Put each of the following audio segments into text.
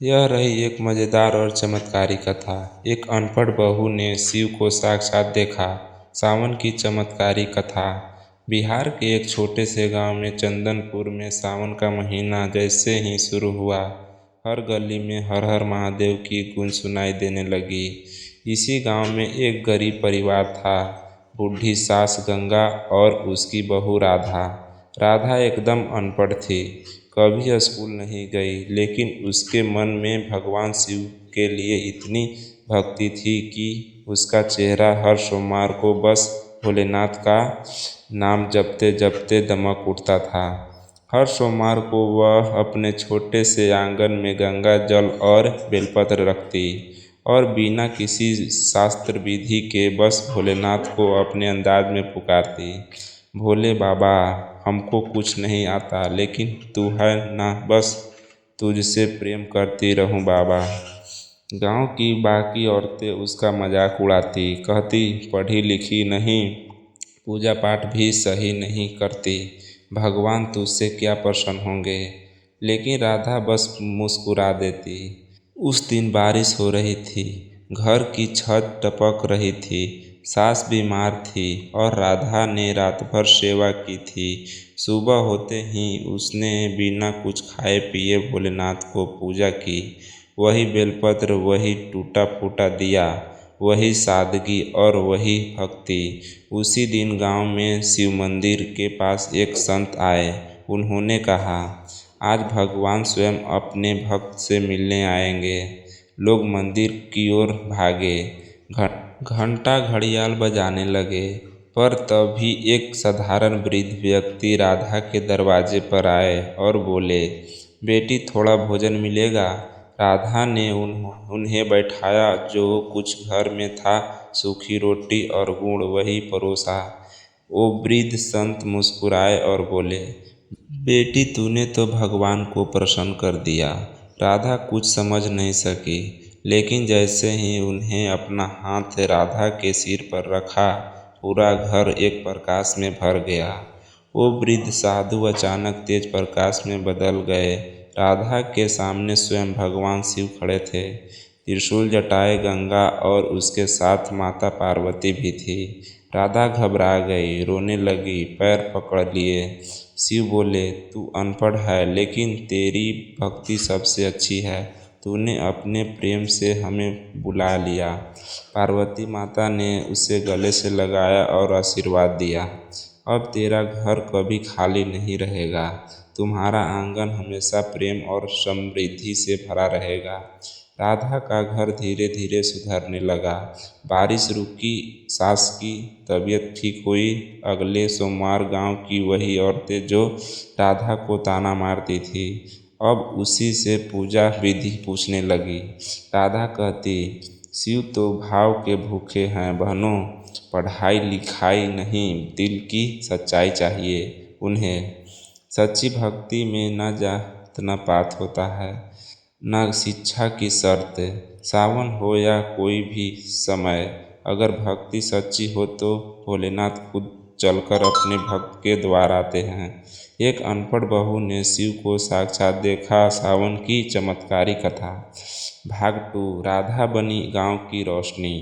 यह रही एक मजेदार और चमत्कारी कथा। एक अनपढ़ बहू ने शिव को साक्षात देखा। सावन की चमत्कारी कथा। बिहार के एक छोटे से गांव में चंदनपुर में सावन का महीना जैसे ही शुरू हुआ, हर गली में हर हर महादेव की गूंज सुनाई देने लगी। इसी गांव में एक गरीब परिवार था, बूढ़ी सास गंगा और उसकी बहू राधा। राधा एकदम अनपढ़ थी, कभी स्कूल नहीं गई, लेकिन उसके मन में भगवान शिव के लिए इतनी भक्ति थी कि उसका चेहरा हर सोमवार को बस भोलेनाथ का नाम जपते जपते दमक उठता था। हर सोमवार को वह अपने छोटे से आंगन में गंगा जल और बेलपत्र रखती और बिना किसी शास्त्र विधि के बस भोलेनाथ को अपने अंदाज में पुकारती। भोले बाबा, हमको कुछ नहीं आता, लेकिन तू है ना, बस तुझसे प्रेम करती रहूं बाबा। गांव की बाकी औरतें उसका मजाक उड़ाती, कहती पढ़ी लिखी नहीं, पूजा पाठ भी सही नहीं करती, भगवान तुझसे क्या प्रसन्न होंगे। लेकिन राधा बस मुस्कुरा देती। उस दिन बारिश हो रही थी, घर की छत टपक रही थी, सास बीमार थी और राधा ने रात भर सेवा की थी। सुबह होते ही उसने बिना कुछ खाए पिए भोलेनाथ को पूजा की। वही बेलपत्र, वही टूटा फूटा दिया, वही सादगी और वही भक्ति। उसी दिन गांव में शिव मंदिर के पास एक संत आए। उन्होंने कहा, आज भगवान स्वयं अपने भक्त से मिलने आएंगे। लोग मंदिर की ओर भागे, घंटा घड़ियाल बजाने लगे, पर तभी एक साधारण वृद्ध व्यक्ति राधा के दरवाजे पर आए और बोले, बेटी थोड़ा भोजन मिलेगा। राधा ने उन्हें बैठाया, जो कुछ घर में था, सूखी रोटी और गुड़, वही परोसा। वो वृद्ध संत मुस्कुराए और बोले, बेटी तूने तो भगवान को प्रसन्न कर दिया। राधा कुछ समझ नहीं सकी, लेकिन जैसे ही उन्हें अपना हाथ राधा के सिर पर रखा, पूरा घर एक प्रकाश में भर गया। वो वृद्ध साधु अचानक तेज प्रकाश में बदल गए। राधा के सामने स्वयं भगवान शिव खड़े थे, त्रिशूल जटाए गंगा और उसके साथ माता पार्वती भी थी। राधा घबरा गई, रोने लगी, पैर पकड़ लिए। शिव बोले, तू अनपढ़ है, लेकिन तेरी भक्ति सबसे अच्छी है। तूने अपने प्रेम से हमें बुला लिया। पार्वती माता ने उसे गले से लगाया और आशीर्वाद दिया, अब तेरा घर कभी खाली नहीं रहेगा, तुम्हारा आंगन हमेशा प्रेम और समृद्धि से भरा रहेगा। राधा का घर धीरे धीरे सुधरने लगा। बारिश रुकी, सास की तबीयत ठीक हुई। अगले सोमवार गांव की वही औरतें जो राधा को ताना मारती थी, अब उसी से पूजा विधि पूछने लगी। राधा कहती, शिव तो भाव के भूखे हैं बहनों, पढ़ाई लिखाई नहीं, दिल की सच्चाई चाहिए उन्हें। सच्ची भक्ति में न जात न पात होता है, न शिक्षा की शर्त। सावन हो या कोई भी समय, अगर भक्ति सच्ची हो तो भोलेनाथ खुद चलकर अपने भक्त के द्वार आते हैं। एक अनपढ़ बहू ने शिव को साक्षात देखा। सावन की चमत्कारी कथा। भाग 2, राधा बनी गांव की रोशनी।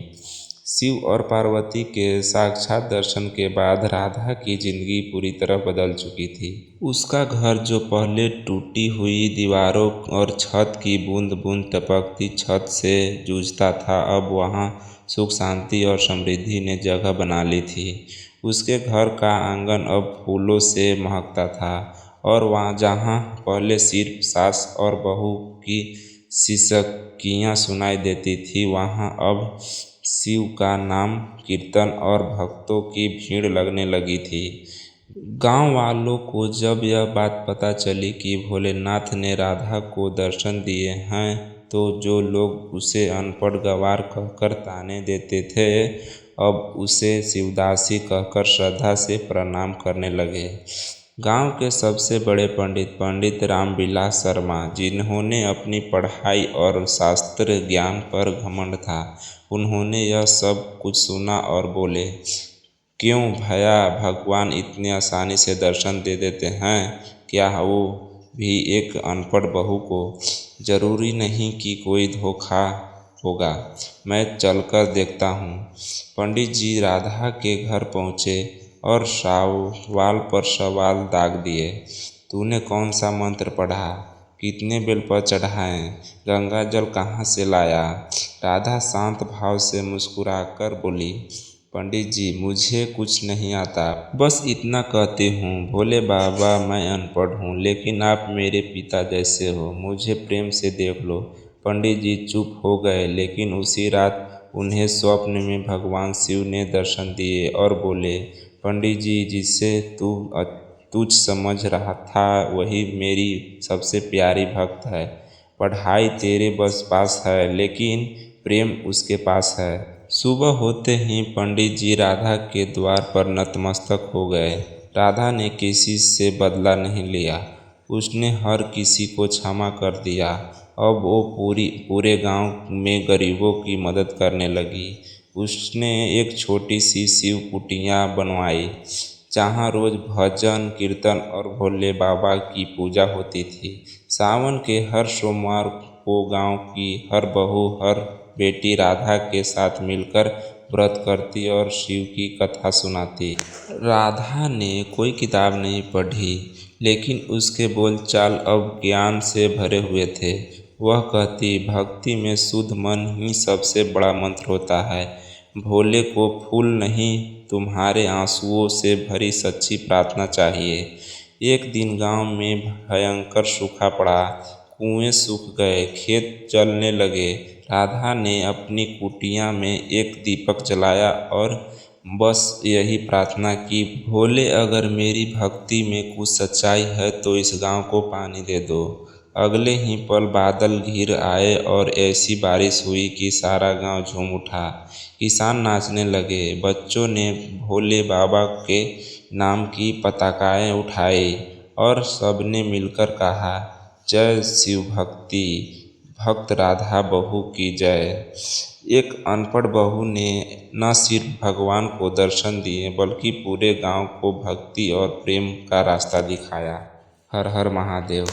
शिव और पार्वती के साक्षात दर्शन के बाद राधा की जिंदगी पूरी तरह बदल चुकी थी। उसका घर, जो पहले टूटी हुई दीवारों और छत की बूंद बूंद टपकती छत से जूझता था, अब वहाँ सुख शांति और समृद्धि ने जगह बना ली थी। उसके घर का आंगन अब फूलों से महकता था और वहाँ जहाँ पहले सिर्फ सास और बहू की सिसकियाँ सुनाई देती थी, वहाँ अब शिव का नाम कीर्तन और भक्तों की भीड़ लगने लगी थी। गांव वालों को जब यह बात पता चली कि भोलेनाथ ने राधा को दर्शन दिए हैं, तो जो लोग उसे अनपढ़ गंवार कहकर ताने देते थे, अब उसे शिवदासी कहकर श्रद्धा से प्रणाम करने लगे। गांव के सबसे बड़े पंडित पंडित रामविलास शर्मा, जिन्होंने अपनी पढ़ाई और शास्त्र ज्ञान पर घमंड था, उन्होंने यह सब कुछ सुना और बोले, क्यों भैया, भगवान इतने आसानी से दर्शन दे देते हैं क्या, वो भी एक अनपढ़ बहू को। जरूरी नहीं कि कोई धोखा होगा, मैं चलकर देखता हूँ। पंडित जी राधा के घर पहुँचे और सवाल पर सवाल दाग दिए। तूने कौन सा मंत्र पढ़ा? कितने बेलपत्र चढ़ाए? गंगा जल कहाँ से लाया? राधा शांत भाव से मुस्कुराकर बोली, पंडित जी मुझे कुछ नहीं आता, बस इतना कहती हूँ, भोले बाबा मैं अनपढ़ हूँ, लेकिन आप मेरे पिता जैसे हो, मुझे प्रेम से देख लो। पंडित जी चुप हो गए, लेकिन उसी रात उन्हें स्वप्न में भगवान शिव ने दर्शन दिए और बोले, पंडित जी जिसे तुझ समझ रहा था वही मेरी सबसे प्यारी भक्त है। पढ़ाई तेरे बस पास है, लेकिन प्रेम उसके पास है। सुबह होते ही पंडित जी राधा के द्वार पर नतमस्तक हो गए। राधा ने किसी से बदला नहीं लिया, उसने हर किसी को क्षमा कर दिया। अब वो पूरे गांव में गरीबों की मदद करने लगी। उसने एक छोटी सी शिव कुटिया बनवाई, जहाँ रोज भजन कीर्तन और भोले बाबा की पूजा होती थी। सावन के हर सोमवार को गांव की हर बहू हर बेटी राधा के साथ मिलकर व्रत करती और शिव की कथा सुनाती। राधा ने कोई किताब नहीं पढ़ी, लेकिन उसके बोलचाल अब ज्ञान से भरे हुए थे। वह कहती, भक्ति में शुद्ध मन ही सबसे बड़ा मंत्र होता है। भोले को फूल नहीं, तुम्हारे आंसुओं से भरी सच्ची प्रार्थना चाहिए। एक दिन गांव में भयंकर सूखा पड़ा, कुएं सूख गए, खेत जलने लगे। राधा ने अपनी कुटिया में एक दीपक जलाया और बस यही प्रार्थना की, भोले अगर मेरी भक्ति में कुछ सच्चाई है तो इस गांव को पानी दे दो। अगले ही पल बादल घिर आए और ऐसी बारिश हुई कि सारा गांव झूम उठा। किसान नाचने लगे, बच्चों ने भोले बाबा के नाम की पताकाएं उठाई और सबने मिलकर कहा, जय शिव भक्ति भक्त राधा बहू की जय। एक अनपढ़ बहू ने न सिर्फ भगवान को दर्शन दिए, बल्कि पूरे गांव को भक्ति और प्रेम का रास्ता दिखाया। हर हर महादेव।